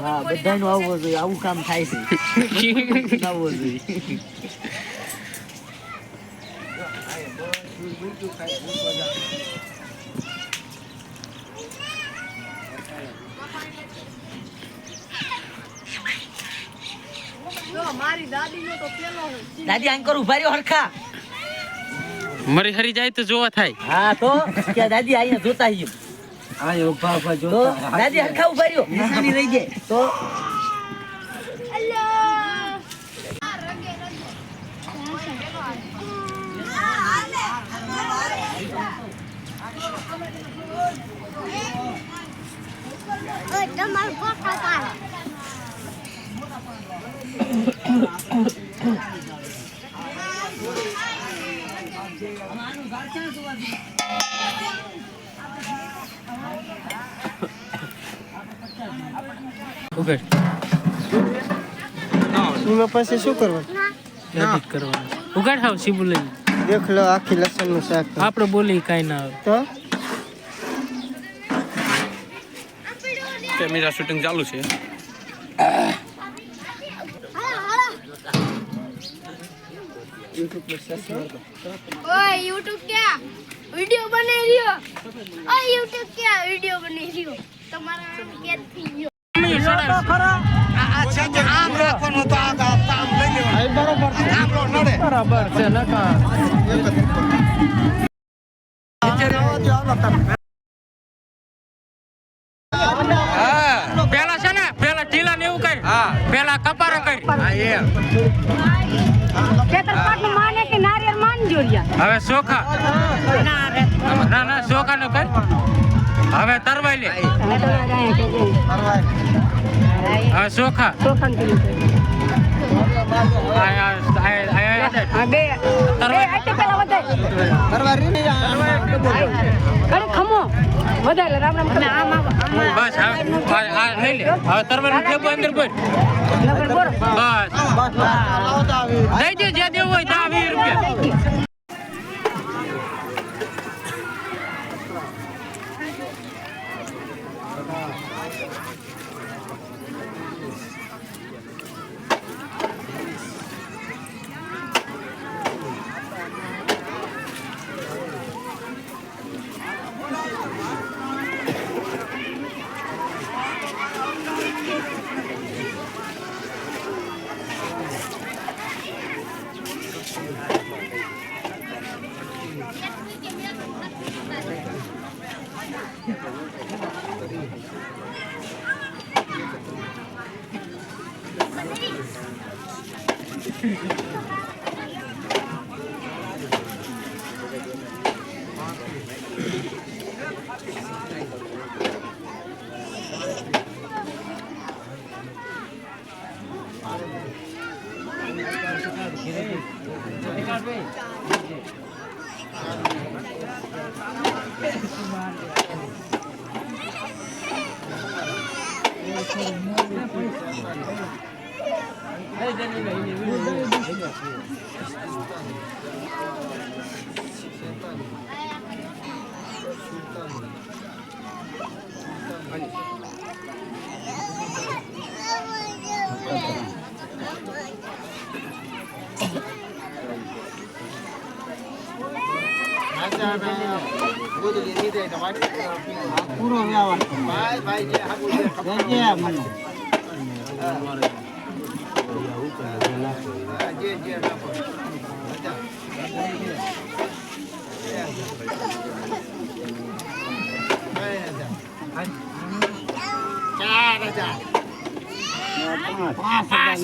હા બધાનું આવવું જોઈએ, આવું કામ થાય છે. આવવું જોઈએ. દાદી આંકર ઉભા રહ્યો હરખા. મરી હરી જાય તો જોવા થાય. હા તો કે દાદી અહીંયા જોતા આવ્યો. આ ઉભા ઉભા જોતા. દાદી હરખા ઉભા રહ્યો, નિશાની રહી જાય તો. ઉભેર એમાં પછી શું કરવાનું? એડિટ કરવાનું. ઉગાડ હાવ સીબુ લઈને. દેખ લો આખી લસણ નું શાક. આપણે બોલી કાઈ ના આવે તો કેમેરા શૂટિંગ ચાલુ છે. ओए YouTube क्या वीडियो बने रियो ओए YouTube क्या वीडियो बने रियो તમારા કે થઈ ગયો તો ખરા આ છે કે આમ રાખવાનું તો આ કામ લઈ લેવાનું. બરોબર છે. આમ રો નડે. બરાબર છે નકા. પેલા છે ને પેલા ઢીલા ને એવું કરી. પેલા કપારા કરી. ખેતરપાટ નું માને કે નારિયેળ માનજો રિયા હવે ચોખા ના ચોખા નું કરી. હવે તરવાઈ લે. હવે ચોખા બસ લઈ લે. હવે તરવાનું ઠેકો અંદર બોલ. બસ દઈ દે જે દેવું હોય 10-20 રૂપિયા. પૂરો વ્યવહાર ભાઈ ભાઈ જે હાગુ જે ખબર છે મને જે જે રાખો પાંચ